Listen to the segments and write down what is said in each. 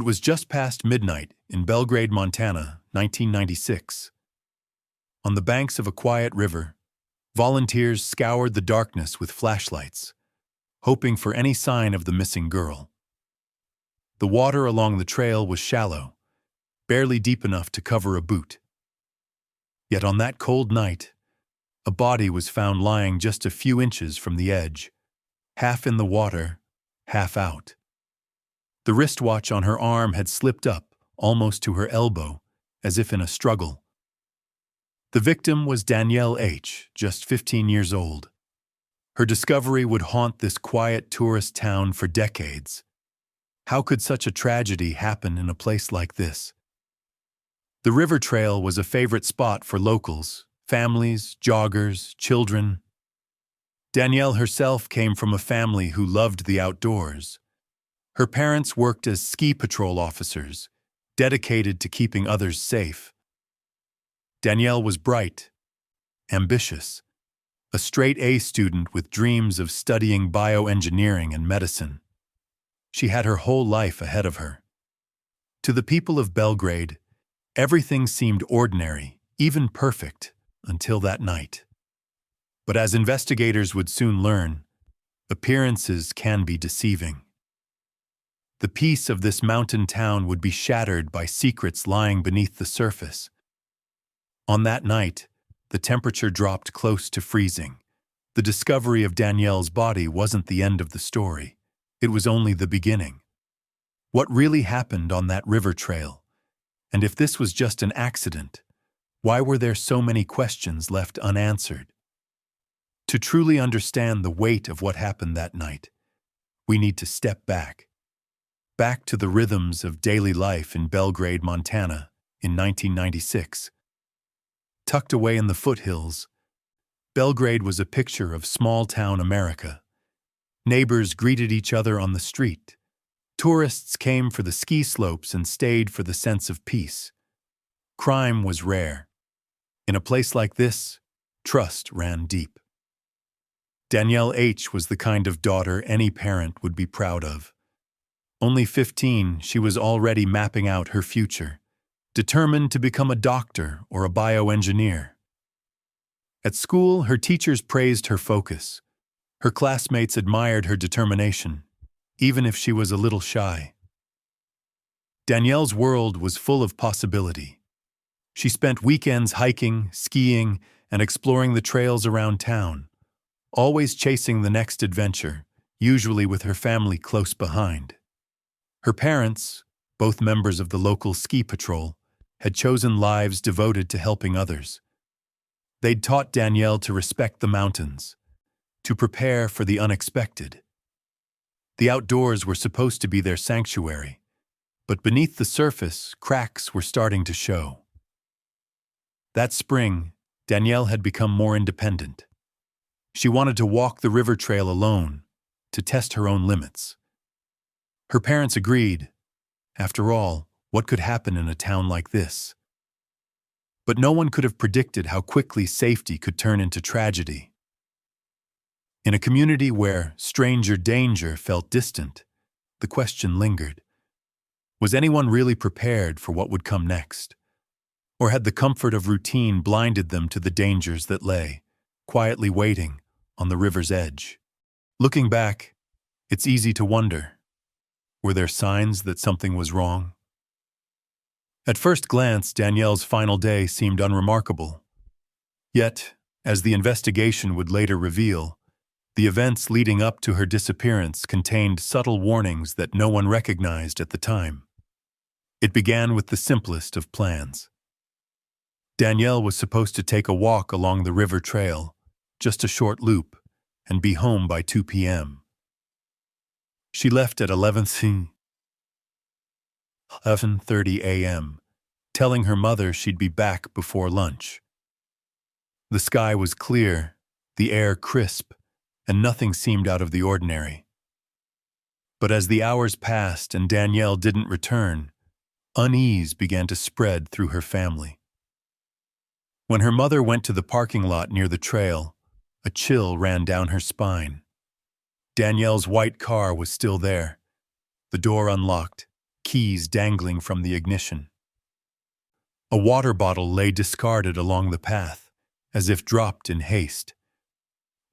It was just past midnight in Belgrade, Montana, 1996. On the banks of a quiet river, volunteers scoured the darkness with flashlights, hoping for any sign of the missing girl. The water along the trail was shallow, barely deep enough to cover a boot. Yet on that cold night, a body was found lying just a few inches from the edge, half in the water, half out. The wristwatch on her arm had slipped up, almost to her elbow, as if in a struggle. The victim was Danielle H., just 15 years old. Her discovery would haunt this quiet tourist town for decades. How could such a tragedy happen in a place like this? The river trail was a favorite spot for locals, families, joggers, children. Danielle herself came from a family who loved the outdoors. Her parents worked as ski patrol officers, dedicated to keeping others safe. Danielle was bright, ambitious, a straight-A student with dreams of studying bioengineering and medicine. She had her whole life ahead of her. To the people of Belgrade, everything seemed ordinary, even perfect, until that night. But as investigators would soon learn, appearances can be deceiving. The peace of this mountain town would be shattered by secrets lying beneath the surface. On that night, the temperature dropped close to freezing. The discovery of Danielle's body wasn't the end of the story. It was only the beginning. What really happened on that river trail? And if this was just an accident, why were there so many questions left unanswered? To truly understand the weight of what happened that night, we need to step back to the rhythms of daily life in Belgrade, Montana, in 1996. Tucked away in the foothills, Belgrade was a picture of small-town America. Neighbors greeted each other on the street. Tourists came for the ski slopes and stayed for the sense of peace. Crime was rare. In a place like this, trust ran deep. Danielle H. was the kind of daughter any parent would be proud of. Only 15, she was already mapping out her future, determined to become a doctor or a bioengineer. At school, her teachers praised her focus. Her classmates admired her determination, even if she was a little shy. Danielle's world was full of possibility. She spent weekends hiking, skiing, and exploring the trails around town, always chasing the next adventure, usually with her family close behind. Her parents, both members of the local ski patrol, had chosen lives devoted to helping others. They'd taught Danielle to respect the mountains, to prepare for the unexpected. The outdoors were supposed to be their sanctuary, but beneath the surface, cracks were starting to show. That spring, Danielle had become more independent. She wanted to walk the river trail alone, to test her own limits. Her parents agreed. After all, what could happen in a town like this? But no one could have predicted how quickly safety could turn into tragedy. In a community where stranger danger felt distant, the question lingered. Was anyone really prepared for what would come next? Or had the comfort of routine blinded them to the dangers that lay, quietly waiting, on the river's edge? Looking back, it's easy to wonder. Were there signs that something was wrong? At first glance, Danielle's final day seemed unremarkable. Yet, as the investigation would later reveal, the events leading up to her disappearance contained subtle warnings that no one recognized at the time. It began with the simplest of plans. Danielle was supposed to take a walk along the river trail, just a short loop, and be home by 2 p.m. She left at 11:30 a.m., telling her mother she'd be back before lunch. The sky was clear, the air crisp, and nothing seemed out of the ordinary. But as the hours passed and Danielle didn't return, unease began to spread through her family. When her mother went to the parking lot near the trail, a chill ran down her spine. Danielle's white car was still there, the door unlocked, keys dangling from the ignition. A water bottle lay discarded along the path, as if dropped in haste.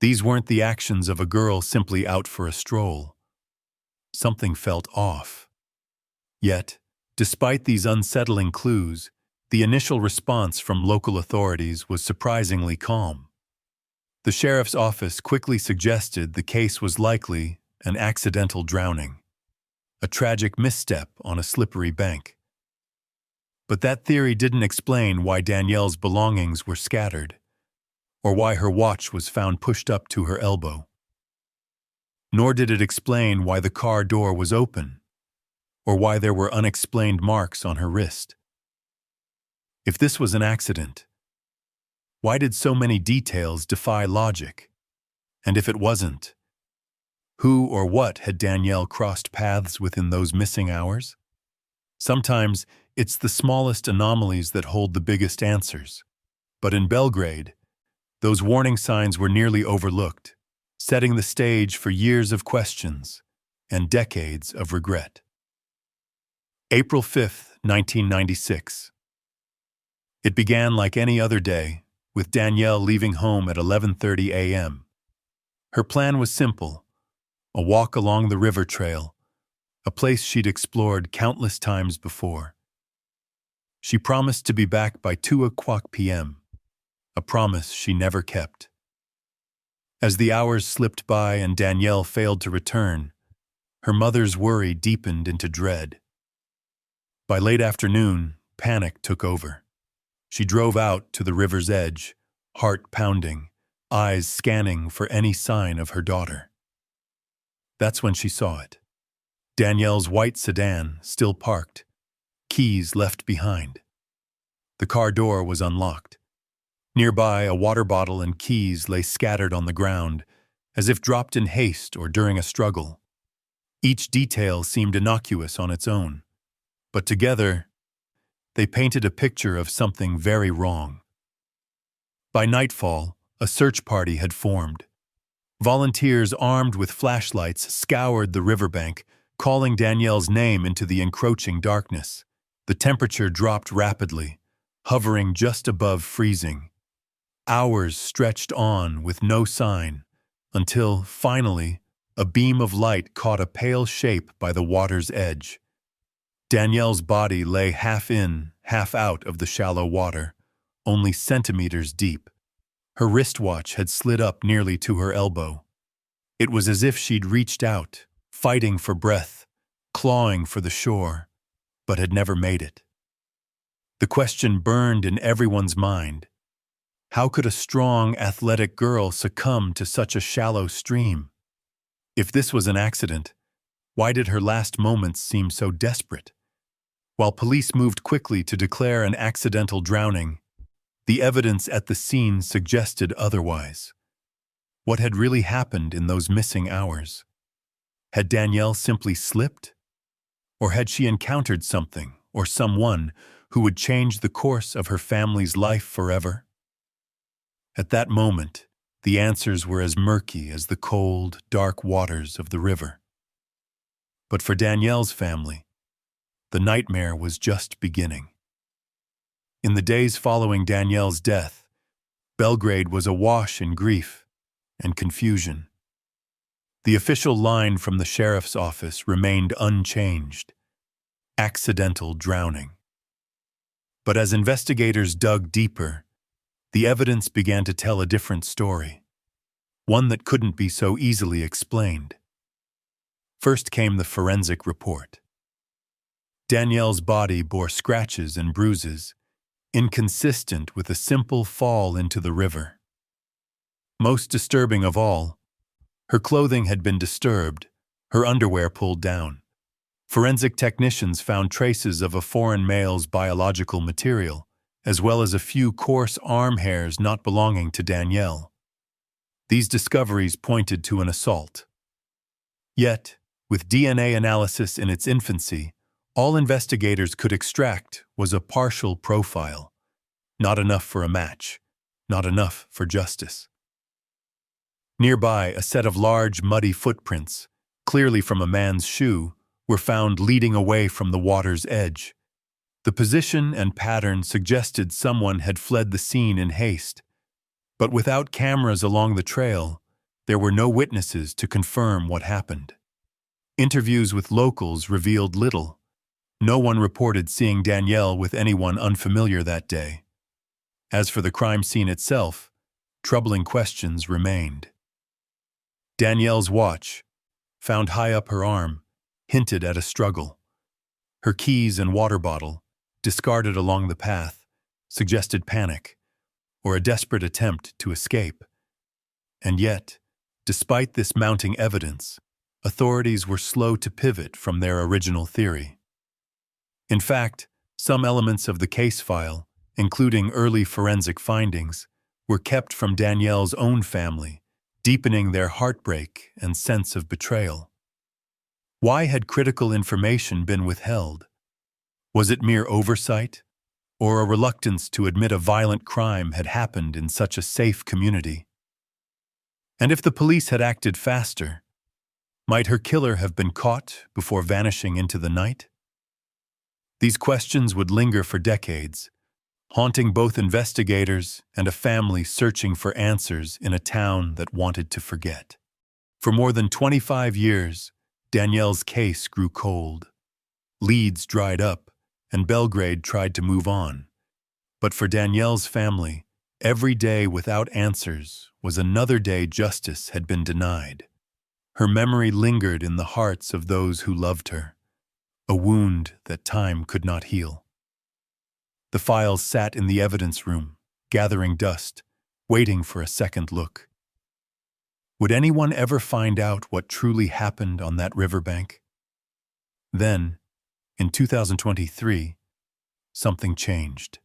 These weren't the actions of a girl simply out for a stroll. Something felt off. Yet, despite these unsettling clues, the initial response from local authorities was surprisingly calm. The sheriff's office quickly suggested the case was likely an accidental drowning, a tragic misstep on a slippery bank. But that theory didn't explain why Danielle's belongings were scattered, or why her watch was found pushed up to her elbow. Nor did it explain why the car door was open, or why there were unexplained marks on her wrist. If this was an accident, why did so many details defy logic? And if it wasn't, who or what had Danielle crossed paths with in those missing hours? Sometimes it's the smallest anomalies that hold the biggest answers. But in Belgrade, those warning signs were nearly overlooked, setting the stage for years of questions and decades of regret. April 5th, 1996. It began like any other day, with Danielle leaving home at 11:30 a.m. Her plan was simple: a walk along the river trail, a place she'd explored countless times before. She promised to be back by 2:00 p.m., a promise she never kept. As the hours slipped by and Danielle failed to return, her mother's worry deepened into dread. By late afternoon, panic took over. She drove out to the river's edge, heart pounding, eyes scanning for any sign of her daughter. That's when she saw it. Danielle's white sedan, still parked, keys left behind. The car door was unlocked. Nearby, a water bottle and keys lay scattered on the ground, as if dropped in haste or during a struggle. Each detail seemed innocuous on its own, but together, they painted a picture of something very wrong. By nightfall, a search party had formed. Volunteers armed with flashlights scoured the riverbank, calling Danielle's name into the encroaching darkness. The temperature dropped rapidly, hovering just above freezing. Hours stretched on with no sign, until, finally, a beam of light caught a pale shape by the water's edge. Danielle's body lay half in, half out of the shallow water, only centimeters deep. Her wristwatch had slid up nearly to her elbow. It was as if she'd reached out, fighting for breath, clawing for the shore, but had never made it. The question burned in everyone's mind. How could a strong, athletic girl succumb to such a shallow stream? If this was an accident, why did her last moments seem so desperate? While police moved quickly to declare an accidental drowning, the evidence at the scene suggested otherwise. What had really happened in those missing hours? Had Danielle simply slipped? Or had she encountered something or someone who would change the course of her family's life forever? At that moment, the answers were as murky as the cold, dark waters of the river. But for Danielle's family, the nightmare was just beginning. In the days following Danielle's death, Belgrade was awash in grief and confusion. The official line from the sheriff's office remained unchanged: accidental drowning. But as investigators dug deeper, the evidence began to tell a different story, one that couldn't be so easily explained. First came the forensic report. Danielle's body bore scratches and bruises, inconsistent with a simple fall into the river. Most disturbing of all, her clothing had been disturbed, her underwear pulled down. Forensic technicians found traces of a foreign male's biological material, as well as a few coarse arm hairs not belonging to Danielle. These discoveries pointed to an assault. Yet, with DNA analysis in its infancy, all investigators could extract was a partial profile. Not enough for a match, not enough for justice. Nearby, a set of large, muddy footprints, clearly from a man's shoe, were found leading away from the water's edge. The position and pattern suggested someone had fled the scene in haste, but without cameras along the trail, there were no witnesses to confirm what happened. Interviews with locals revealed little. No one reported seeing Danielle with anyone unfamiliar that day. As for the crime scene itself, troubling questions remained. Danielle's watch, found high up her arm, hinted at a struggle. Her keys and water bottle, discarded along the path, suggested panic or a desperate attempt to escape. And yet, despite this mounting evidence, authorities were slow to pivot from their original theory. In fact, some elements of the case file, including early forensic findings, were kept from Danielle's own family, deepening their heartbreak and sense of betrayal. Why had critical information been withheld? Was it mere oversight, or a reluctance to admit a violent crime had happened in such a safe community? And if the police had acted faster, might her killer have been caught before vanishing into the night? These questions would linger for decades, haunting both investigators and a family searching for answers in a town that wanted to forget. For more than 25 years, Danielle's case grew cold. Leads dried up, and Belgrade tried to move on. But for Danielle's family, every day without answers was another day justice had been denied. Her memory lingered in the hearts of those who loved her, a wound that time could not heal. The files sat in the evidence room, gathering dust, waiting for a second look. Would anyone ever find out what truly happened on that riverbank? Then, in 2023, something changed.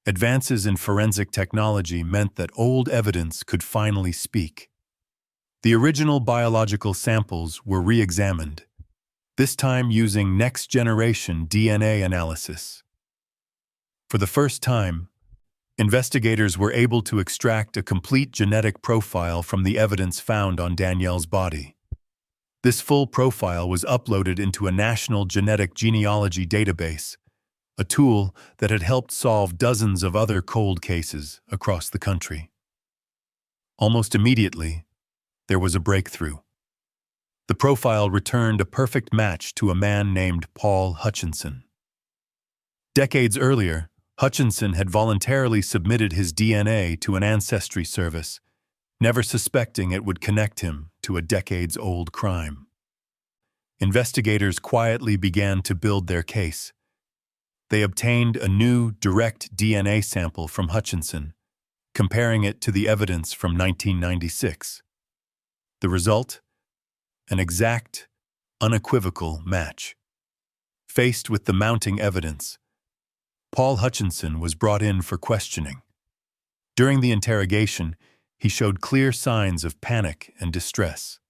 Advances in forensic technology meant that old evidence could finally speak. The original biological samples were re-examined, this time using next-generation DNA analysis. For the first time, investigators were able to extract a complete genetic profile from the evidence found on Danielle's body. This full profile was uploaded into a national genetic genealogy database, a tool that had helped solve dozens of other cold cases across the country. Almost immediately, there was a breakthrough. The profile returned a perfect match to a man named Paul Hutchinson. Decades earlier, Hutchinson had voluntarily submitted his DNA to an ancestry service, never suspecting it would connect him to a decades-old crime. Investigators quietly began to build their case. They obtained a new, direct DNA sample from Hutchinson, comparing it to the evidence from 1996. The result? An exact, unequivocal match. Faced with the mounting evidence, Paul Hutchinson was brought in for questioning. During the interrogation, he showed clear signs of panic and distress.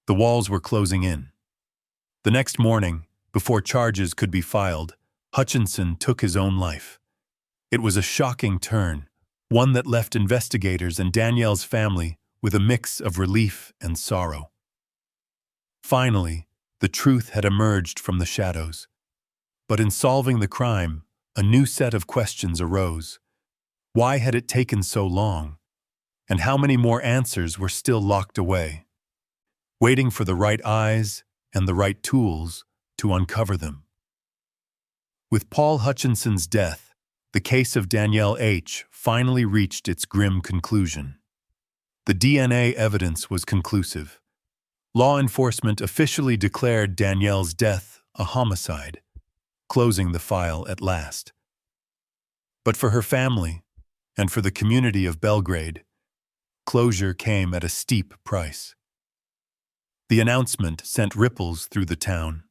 The walls were closing in. The next morning, before charges could be filed, Hutchinson took his own life. It was a shocking turn, one that left investigators and Danielle's family with a mix of relief and sorrow. Finally, the truth had emerged from the shadows. But in solving the crime, a new set of questions arose. Why had it taken so long? And how many more answers were still locked away, waiting for the right eyes and the right tools to uncover them? With Paul Hutchinson's death, the case of Danielle H. finally reached its grim conclusion. The DNA evidence was conclusive. Law enforcement officially declared Danielle's death a homicide, closing the file at last. But for her family, and for the community of Belgrade, closure came at a steep price. The announcement sent ripples through the town.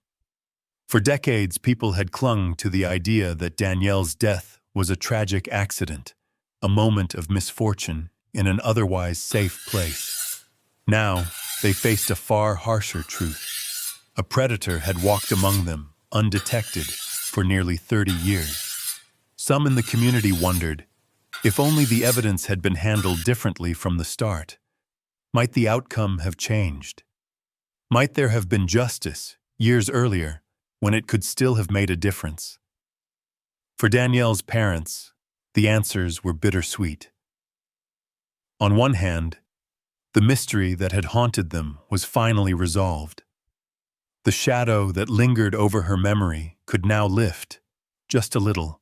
For decades, people had clung to the idea that Danielle's death was a tragic accident, a moment of misfortune in an otherwise safe place. Now, they faced a far harsher truth. A predator had walked among them, undetected, for nearly 30 years. Some in the community wondered, if only the evidence had been handled differently from the start, might the outcome have changed? Might there have been justice, years earlier, when it could still have made a difference? For Danielle's parents, the answers were bittersweet. On one hand, the mystery that had haunted them was finally resolved. The shadow that lingered over her memory could now lift, just a little.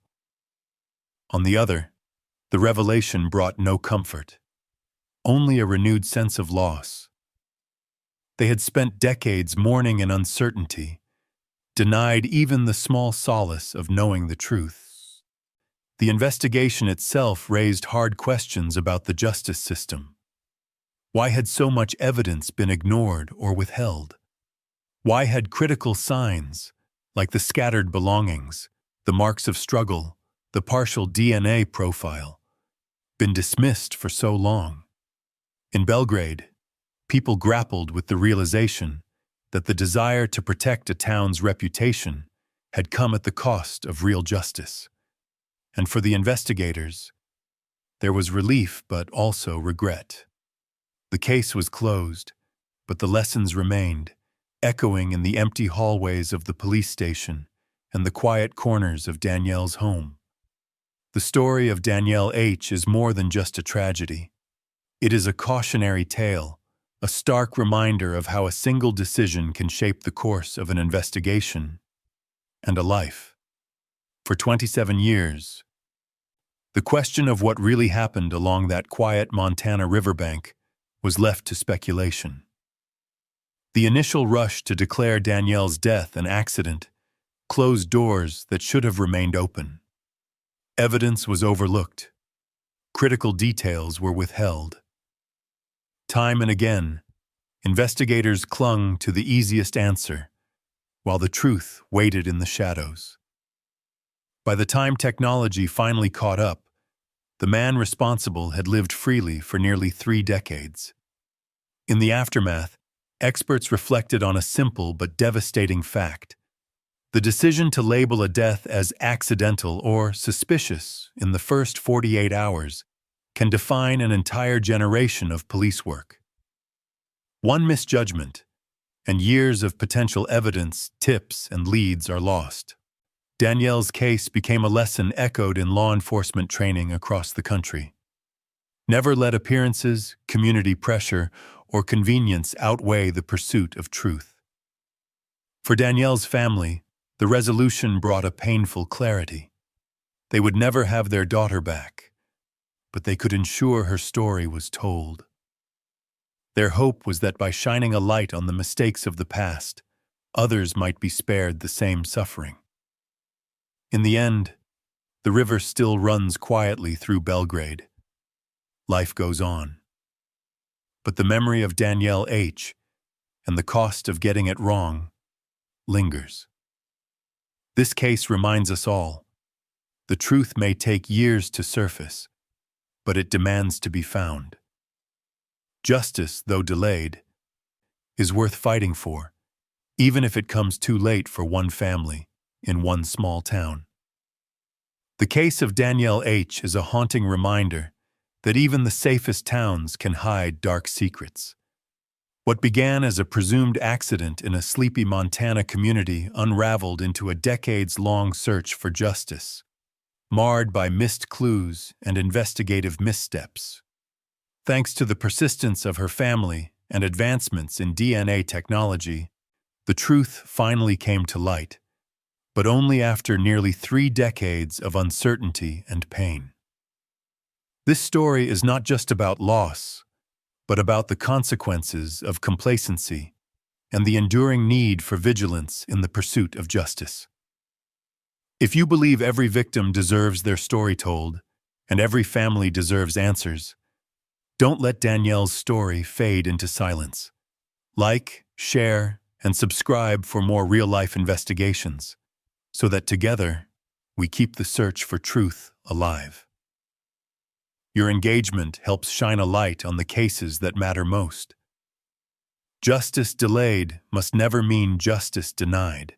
On the other, the revelation brought no comfort, only a renewed sense of loss. They had spent decades mourning in uncertainty, denied even the small solace of knowing the truth. The investigation itself raised hard questions about the justice system. Why had so much evidence been ignored or withheld? Why had critical signs, like the scattered belongings, the marks of struggle, the partial DNA profile, been dismissed for so long? In Belgrade, people grappled with the realization that the desire to protect a town's reputation had come at the cost of real justice. And for the investigators, there was relief but also regret. The case was closed, but the lessons remained, echoing in the empty hallways of the police station and the quiet corners of Danielle's home. The story of Danielle H. is more than just a tragedy. It is a cautionary tale, a stark reminder of how a single decision can shape the course of an investigation and a life. For 27 years, the question of what really happened along that quiet Montana riverbank was left to speculation. The initial rush to declare Danielle's death an accident closed doors that should have remained open. Evidence was overlooked. Critical details were withheld. Time and again, investigators clung to the easiest answer, while the truth waited in the shadows. By the time technology finally caught up, the man responsible had lived freely for nearly 3 decades. In the aftermath, experts reflected on a simple but devastating fact. The decision to label a death as accidental or suspicious in the first 48 hours can define an entire generation of police work. One misjudgment, and years of potential evidence, tips, and leads are lost. Danielle's case became a lesson echoed in law enforcement training across the country. Never let appearances, community pressure, or convenience outweigh the pursuit of truth. For Danielle's family, the resolution brought a painful clarity. They would never have their daughter back, but they could ensure her story was told. Their hope was that by shining a light on the mistakes of the past, others might be spared the same suffering. In the end, the river still runs quietly through Belgrade. Life goes on. But the memory of Danielle H. and the cost of getting it wrong lingers. This case reminds us all, the truth may take years to surface, but it demands to be found. Justice, though delayed, is worth fighting for, even if it comes too late for one family in one small town. The case of Danielle H. is a haunting reminder that even the safest towns can hide dark secrets. What began as a presumed accident in a sleepy Montana community unraveled into a decades-long search for justice, marred by missed clues and investigative missteps. Thanks to the persistence of her family and advancements in DNA technology, the truth finally came to light, but only after nearly 3 decades of uncertainty and pain. This story is not just about loss, but about the consequences of complacency and the enduring need for vigilance in the pursuit of justice. If you believe every victim deserves their story told, and every family deserves answers, don't let Danielle's story fade into silence. Like, share, and subscribe for more real-life investigations, so that together we keep the search for truth alive. Your engagement helps shine a light on the cases that matter most. Justice delayed must never mean justice denied.